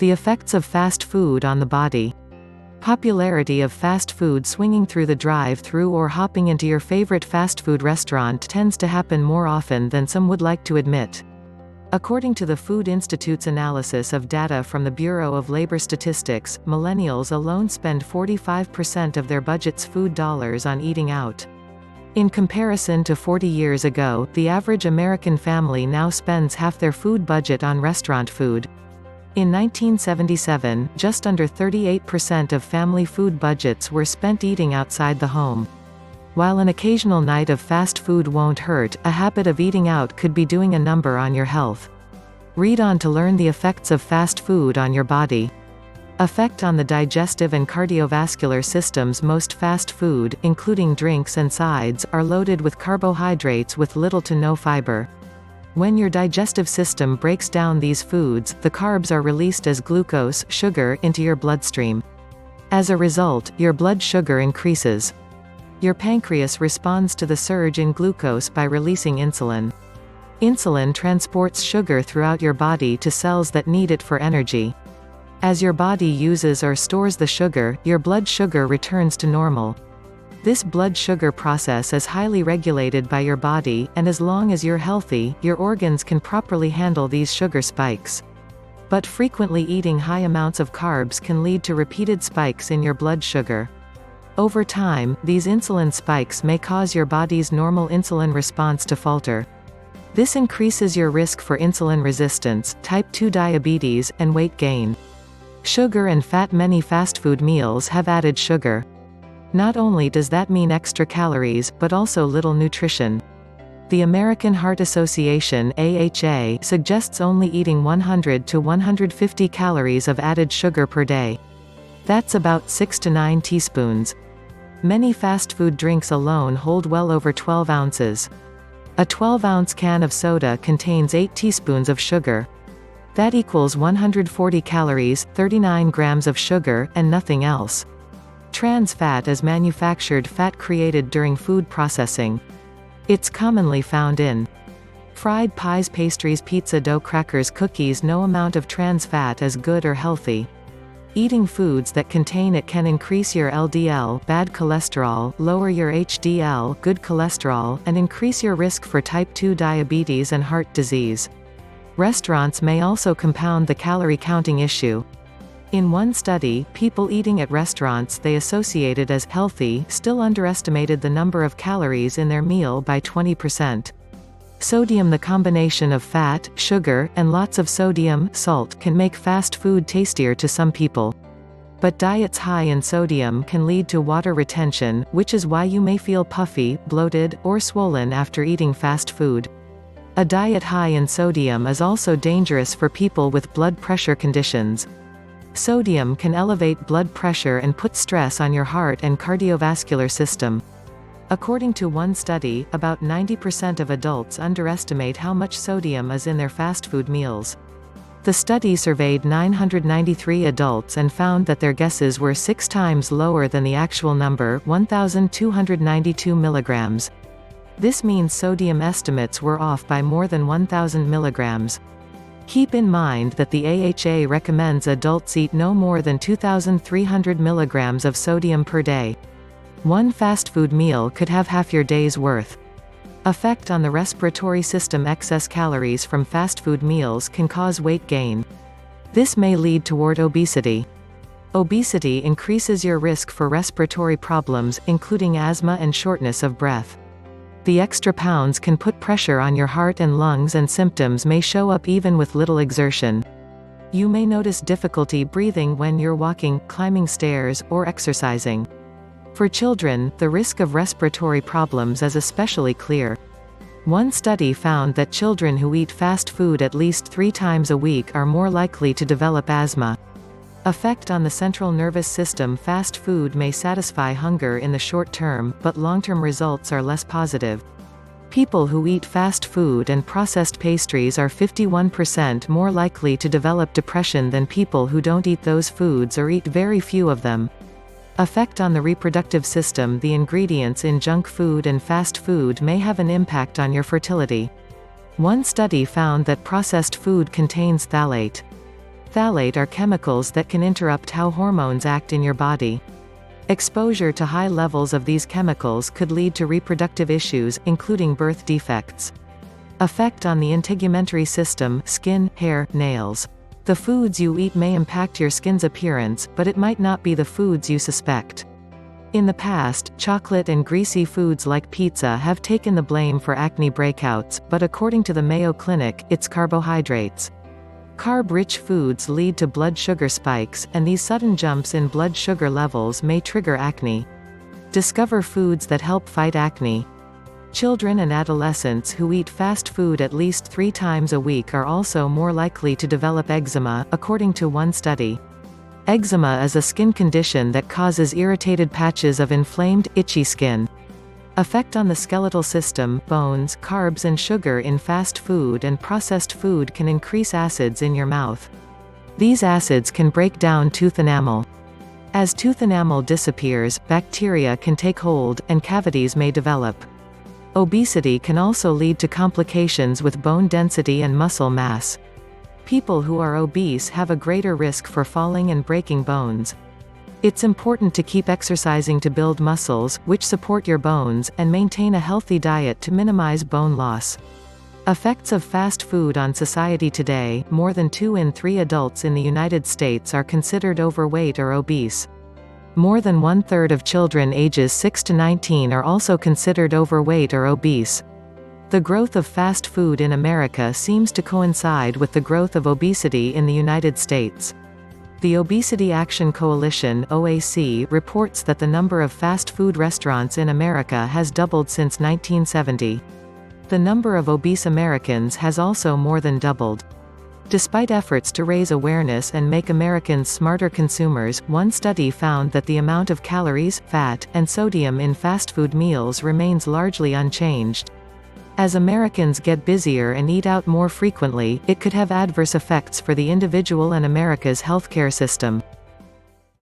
The effects of fast food on the body. Popularity of fast food. Swinging through the drive-thru or hopping into your favorite fast food restaurant tends to happen more often than some would like to admit. According to the Food Institute's analysis of data from the Bureau of Labor Statistics, millennials alone spend 45% of their budget's food dollars on eating out. In comparison to 40 years ago, the average American family now spends half their food budget on restaurant food. In 1977, just under 38% of family food budgets were spent eating outside the home. While an occasional night of fast food won't hurt, a habit of eating out could be doing a number on your health. Read on to learn the effects of fast food on your body. Effect on the digestive and cardiovascular systems. Most fast food, including drinks and sides, are loaded with carbohydrates with little to no fiber. When your digestive system breaks down these foods, the carbs are released as glucose, sugar, into your bloodstream. As a result, your blood sugar increases. Your pancreas responds to the surge in glucose by releasing insulin. Insulin transports sugar throughout your body to cells that need it for energy. As your body uses or stores the sugar, your blood sugar returns to normal. This blood sugar process is highly regulated by your body, and as long as you're healthy, your organs can properly handle these sugar spikes. But frequently eating high amounts of carbs can lead to repeated spikes in your blood sugar. Over time, these insulin spikes may cause your body's normal insulin response to falter. This increases your risk for insulin resistance, type 2 diabetes, and weight gain. Sugar and fat. Many fast food meals have added sugar. Not only does that mean extra calories, but also little nutrition. The American Heart Association (AHA) suggests only eating 100 to 150 calories of added sugar per day. That's about 6 to 9 teaspoons. Many fast food drinks alone hold well over 12 ounces. A 12-ounce can of soda contains 8 teaspoons of sugar. That equals 140 calories, 39 grams of sugar, and nothing else. Trans fat is manufactured fat created during food processing. It's commonly found in fried pies, pastries, pizza dough, crackers, cookies. No amount of trans fat is good or healthy. Eating foods that contain it can increase your LDL, bad cholesterol, lower your HDL, good cholesterol, and increase your risk for type 2 diabetes and heart disease. Restaurants may also compound the calorie counting issue. In one study, people eating at restaurants they associated as healthy still underestimated the number of calories in their meal by 20%. Sodium. The combination of fat, sugar, and lots of sodium, salt, can make fast food tastier to some people. But diets high in sodium can lead to water retention, which is why you may feel puffy, bloated, or swollen after eating fast food. A diet high in sodium is also dangerous for people with blood pressure conditions. Sodium can elevate blood pressure and put stress on your heart and cardiovascular system. According to one study, about 90% of adults underestimate how much sodium is in their fast food meals. The study surveyed 993 adults and found that their guesses were 6 times lower than the actual number, 1,292 milligrams. This means sodium estimates were off by more than 1,000 milligrams. Keep in mind that the AHA recommends adults eat no more than 2,300 milligrams of sodium per day. One fast food meal could have half your day's worth. Effect on the respiratory system. Excess calories from fast food meals can cause weight gain. This may lead toward obesity. Obesity increases your risk for respiratory problems, including asthma and shortness of breath. The extra pounds can put pressure on your heart and lungs, and symptoms may show up even with little exertion. You may notice difficulty breathing when you're walking, climbing stairs, or exercising. For children, the risk of respiratory problems is especially clear. One study found that children who eat fast food at least 3 times a week are more likely to develop asthma. Effect on the central nervous system. Fast food may satisfy hunger in the short term, but long-term results are less positive. People who eat fast food and processed pastries are 51% more likely to develop depression than people who don't eat those foods or eat very few of them. Effect on the reproductive system. The ingredients in junk food and fast food may have an impact on your fertility. One study found that processed food contains phthalate. Phthalate are chemicals that can interrupt how hormones act in your body. Exposure to high levels of these chemicals could lead to reproductive issues, including birth defects. Effect on the integumentary system, skin, hair, nails. The foods you eat may impact your skin's appearance, but it might not be the foods you suspect. In the past, chocolate and greasy foods like pizza have taken the blame for acne breakouts, but according to the Mayo Clinic, it's carbohydrates. Carb-rich foods lead to blood sugar spikes, and these sudden jumps in blood sugar levels may trigger acne. Discover foods that help fight acne. Children and adolescents who eat fast food at least 3 times a week are also more likely to develop eczema, according to one study. Eczema is a skin condition that causes irritated patches of inflamed, itchy skin. Effect on the skeletal system, bones, carbs and sugar in fast food and processed food can increase acids in your mouth. These acids can break down tooth enamel. As tooth enamel disappears, bacteria can take hold, and cavities may develop. Obesity can also lead to complications with bone density and muscle mass. People who are obese have a greater risk for falling and breaking bones. It's important to keep exercising to build muscles, which support your bones, and maintain a healthy diet to minimize bone loss. Effects of fast food on society today: more than 2 in 3 adults in the United States are considered overweight or obese. More than 1/3 of children ages 6 to 19 are also considered overweight or obese. The growth of fast food in America seems to coincide with the growth of obesity in the United States. The Obesity Action Coalition (OAC) reports that the number of fast food restaurants in America has doubled since 1970. The number of obese Americans has also more than doubled. Despite efforts to raise awareness and make Americans smarter consumers, one study found that the amount of calories, fat, and sodium in fast food meals remains largely unchanged. As Americans get busier and eat out more frequently, it could have adverse effects for the individual and America's healthcare system.